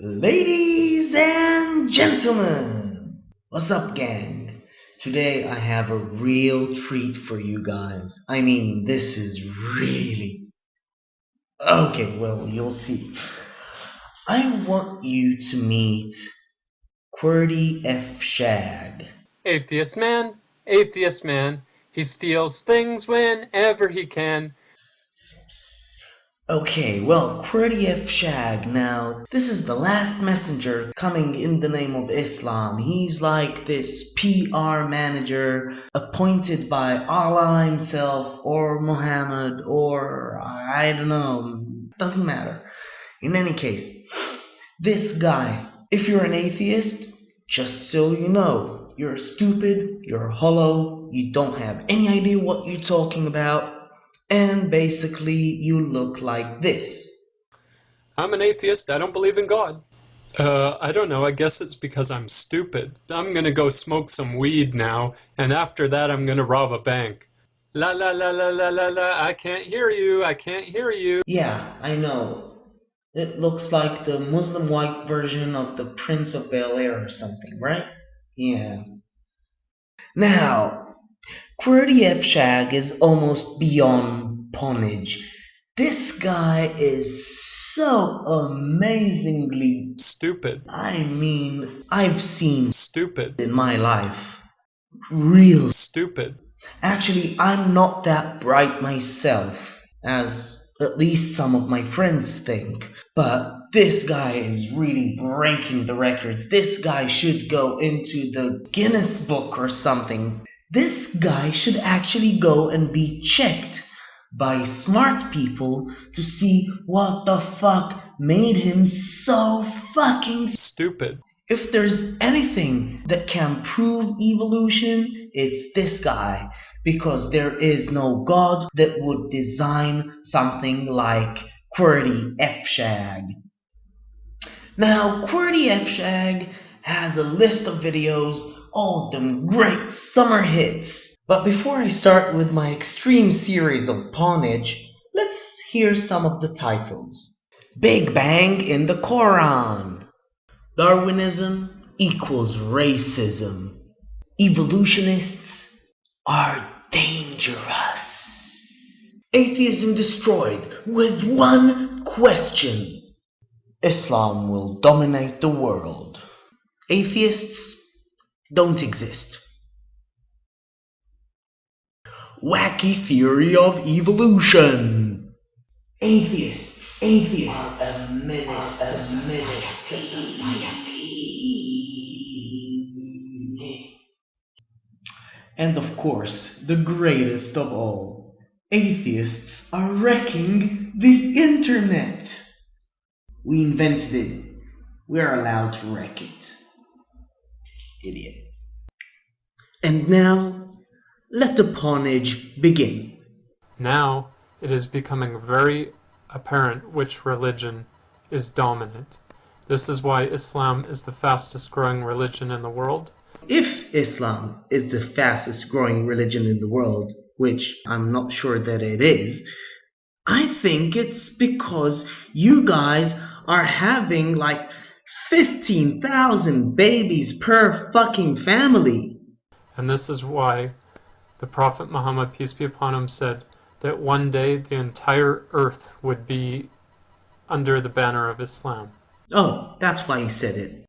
Ladies and gentlemen, what's up, gang? Today I have a real treat for you guys. I mean, this is really... Okay, well, you'll see. I want you to meet qwertyfshag. Atheist man, he steals things whenever he can. Okay, well, qwertyfshag, now, this is the last messenger coming in the name of Islam. He's like this PR manager appointed by Allah himself or Muhammad or I don't know, doesn't matter. In any case, this guy, if you're an atheist, just so you know, you're stupid, you're hollow, you don't have any idea what you're talking about, and basically you look like this. I'm an atheist, I don't believe in God. I don't know, I guess it's because I'm stupid. I'm gonna go smoke some weed now, and after that I'm gonna rob a bank. La la la la la la la, I can't hear you, I can't hear you. Yeah, I know. It looks like the Muslim white version of the Prince of Bel-Air or something, right? Yeah. Now, qwertyfshag is almost beyond ponage. This guy is so amazingly Stupid. I mean, I've seen Stupid. in my life. Real Stupid. Actually, I'm not that bright myself, as at least some of my friends think. But this guy is really breaking the records. This guy should go into the Guinness Book or something. This guy should actually go and be checked by smart people to see what the fuck made him so fucking stupid. If there's anything that can prove evolution, it's this guy. Because there is no God that would design something like qwertyfshag. Now, qwertyfshag has a list of videos, all of them great summer hits. But before I start with my extreme series of ponage, let's hear some of the titles. Big Bang in the Quran. Darwinism equals racism. Evolutionists are dangerous. Atheism destroyed with one question. Islam will dominate the world. Atheists don't exist. Wacky theory of evolution. Atheists. A minute. And of course, the greatest of all, atheists are wrecking the internet. We invented it. We're allowed to wreck it. Idiot. And now, let the ponage begin. Now it is becoming very apparent which religion is dominant. This is why Islam is the fastest growing religion in the world. If Islam is the fastest growing religion in the world, which I'm not sure that it is, I think it's because you guys are having like 15,000 babies per fucking family. And this is why the Prophet Muhammad, peace be upon him, said that one day the entire earth would be under the banner of Islam. Oh, that's why he said it.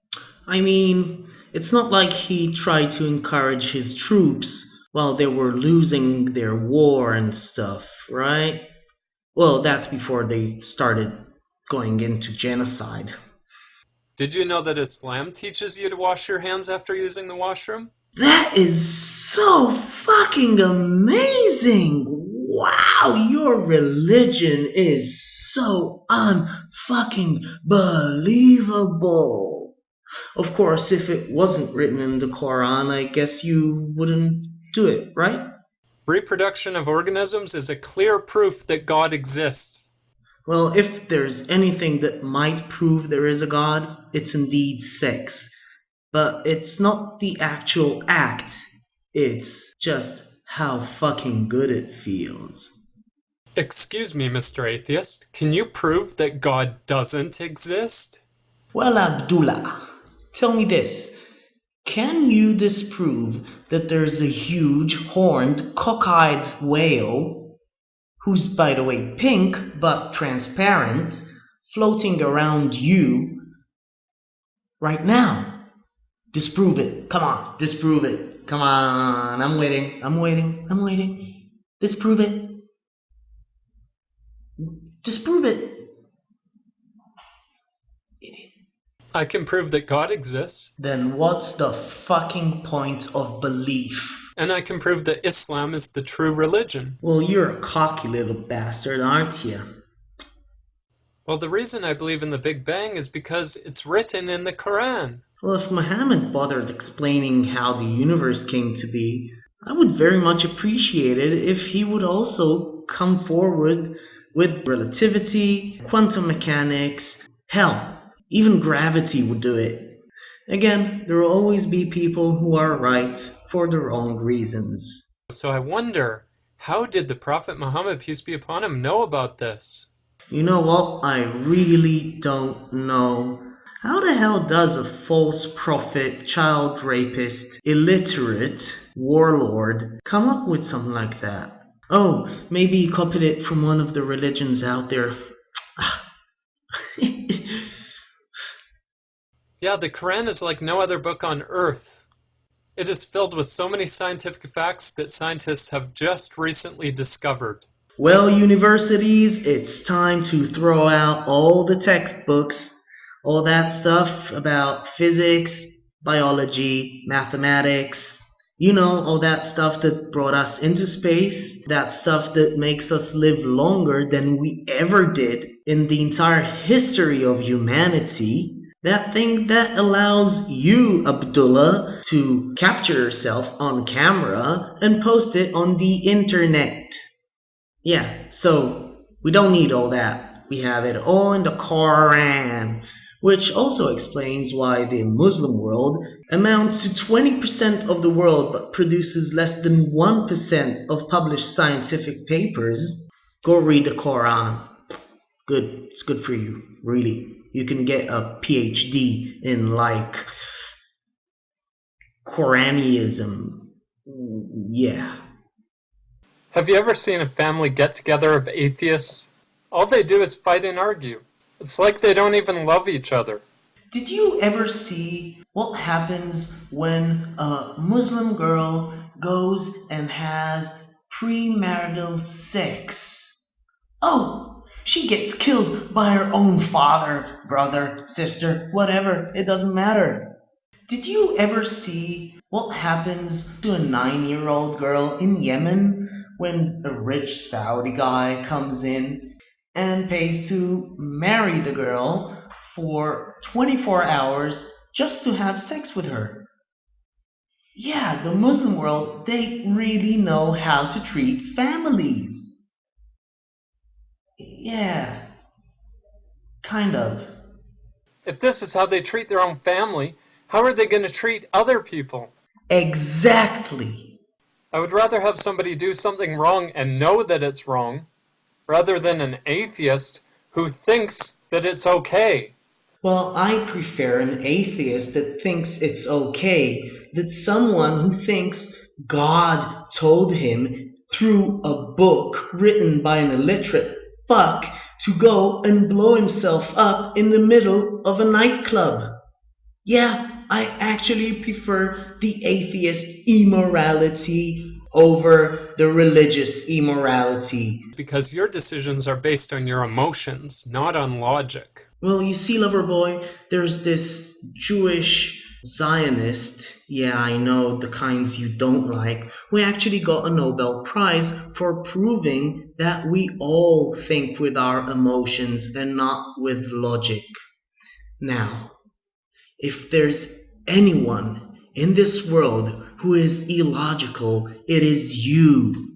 I mean, it's not like he tried to encourage his troops while they were losing their war and stuff, right? Well, that's before they started going into genocide. Did you know that Islam teaches you to wash your hands after using the washroom? That is so fucking amazing! Wow, your religion is so unfucking believable. Of course, if it wasn't written in the Quran, I guess you wouldn't do it, right? Reproduction of organisms is a clear proof that God exists. Well, if there's anything that might prove there is a God, it's indeed sex. But it's not the actual act, it's just how fucking good it feels. Excuse me, Mr. Atheist, can you prove that God doesn't exist? Well, Abdullah, tell me this. Can you disprove that there's a huge horned cockeyed whale, who's by the way pink but transparent, floating around you right now? Disprove it. Come on, disprove it. Come on, I'm waiting. Disprove it. Disprove it. Idiot. I can prove that God exists. Then what's the fucking point of belief? And I can prove that Islam is the true religion. Well, you're a cocky little bastard, aren't you? Well, the reason I believe in the Big Bang is because it's written in the Quran. Well, if Muhammad bothered explaining how the universe came to be, I would very much appreciate it if he would also come forward with relativity, quantum mechanics, hell, even gravity would do it. Again, there will always be people who are right for their own reasons. So I wonder, how did the Prophet Muhammad, peace be upon him, know about this? You know what? I really don't know. How the hell does a false prophet, child rapist, illiterate warlord come up with something like that? Oh, maybe he copied it from one of the religions out there. Yeah, the Quran is like no other book on earth. It is filled with so many scientific facts that scientists have just recently discovered. Well, universities, it's time to throw out all the textbooks, all that stuff about physics, biology, mathematics, you know, all that stuff that brought us into space, that stuff that makes us live longer than we ever did in the entire history of humanity. That thing that allows you, Abdullah, to capture yourself on camera and post it on the internet. Yeah, so we don't need all that. We have it all in the Quran, which also explains why the Muslim world amounts to 20% of the world but produces less than 1% of published scientific papers. Go read the Quran. Good, it's good for you, really. You can get a PhD in like Quranism. Yeah. Have you ever seen a family get-together of atheists? All they do is fight and argue. It's like they don't even love each other. Did you ever see what happens when a Muslim girl goes and has premarital sex? Oh, she gets killed by her own father, brother, sister, whatever, it doesn't matter. Did you ever see what happens to a 9-year-old girl in Yemen when a rich Saudi guy comes in and pays to marry the girl for 24 hours just to have sex with her? Yeah, the Muslim world, they really know how to treat families. Yeah, kind of. If this is how they treat their own family, how are they going to treat other people? Exactly. I would rather have somebody do something wrong and know that it's wrong, rather than an atheist who thinks that it's okay. Well, I prefer an atheist that thinks it's okay, that someone who thinks God told him through a book written by an illiterate fuck to go and blow himself up in the middle of a nightclub. Yeah, I actually prefer the atheist immorality over the religious immorality. Because your decisions are based on your emotions, not on logic. Well, you see, lover boy, there's this Jewish Zionist, yeah, I know, the kinds you don't like, who actually got a Nobel Prize for proving that we all think with our emotions and not with logic. Now, if there's anyone in this world who is illogical, it is you.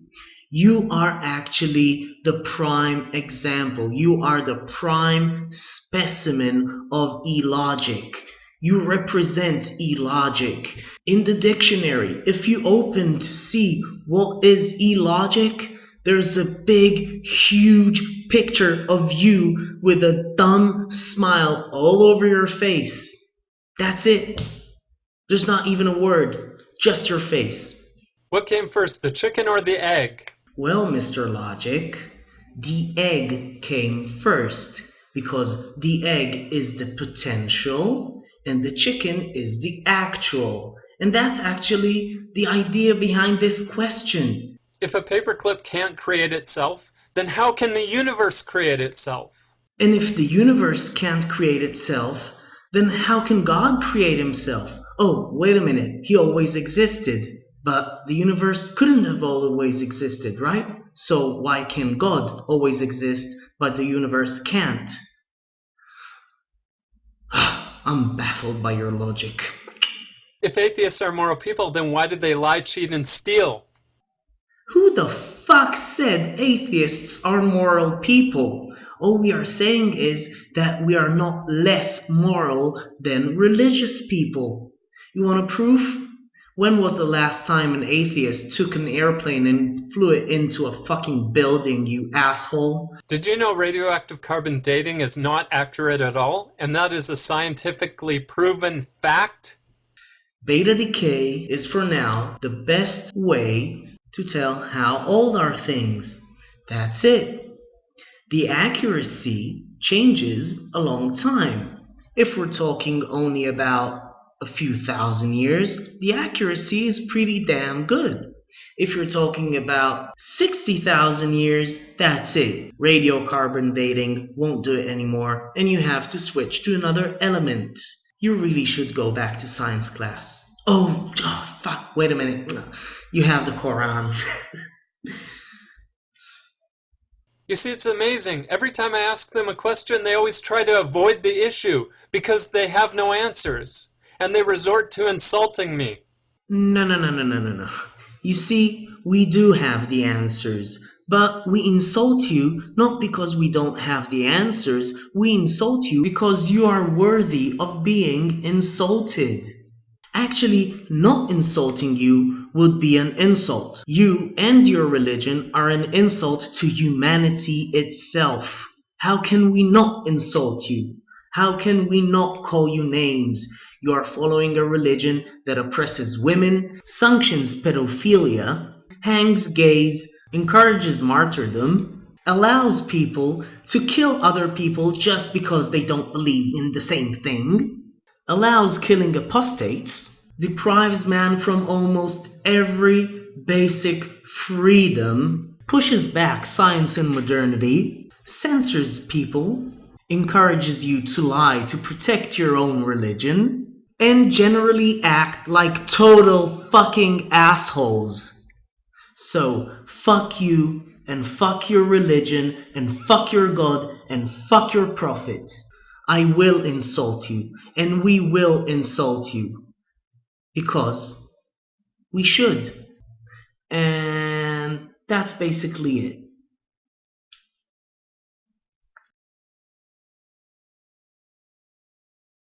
You are actually the prime example. You are the prime specimen of illogic. You represent illogic. In the dictionary, if you open to see what is illogic, There's a big, huge picture of you with a dumb smile all over your face. That's it. There's not even a word, just your face. What came first, the chicken or the egg? Well, Mr. Logic, the egg came first because the egg is the potential and the chicken is the actual. And that's actually the idea behind this question. If a paperclip can't create itself, then how can the universe create itself? And if the universe can't create itself, then how can God create himself? Oh, wait a minute, he always existed. But the universe couldn't have always existed, right? So why can God always exist, but the universe can't? I'm baffled by your logic. If atheists are moral people, then why did they lie, cheat, and steal? Who the fuck said atheists are moral people? All we are saying is that we are not less moral than religious people. You want a proof? When was the last time an atheist took an airplane and flew it into a fucking building, you asshole? Did you know radioactive carbon dating is not accurate at all? And that is a scientifically proven fact? Beta decay is for now the best way to tell how old are things. That's it. The accuracy changes along time. If we're talking only about a few thousand years, the accuracy is pretty damn good. If you're talking about 60,000 years, that's it. Radiocarbon dating won't do it anymore, and you have to switch to another element. You really should go back to science class. Oh fuck, wait a minute. You have the Quran. You see, it's amazing. Every time I ask them a question, they always try to avoid the issue because they have no answers. And they resort to insulting me. No. You see, we do have the answers, but we insult you not because we don't have the answers. We insult you because you are worthy of being insulted. Actually, not insulting you would be an insult. You and your religion are an insult to humanity itself. How can we not insult you? How can we not call you names? You are following a religion that oppresses women, sanctions pedophilia, hangs gays, encourages martyrdom, allows people to kill other people just because they don't believe in the same thing, allows killing apostates, deprives man from almost every basic freedom, pushes back science and modernity, censors people, encourages you to lie to protect your own religion, and generally act like total fucking assholes. So, fuck you, and fuck your religion, and fuck your God, and fuck your prophet. I will insult you, and we will insult you. Because we should. And that's basically it.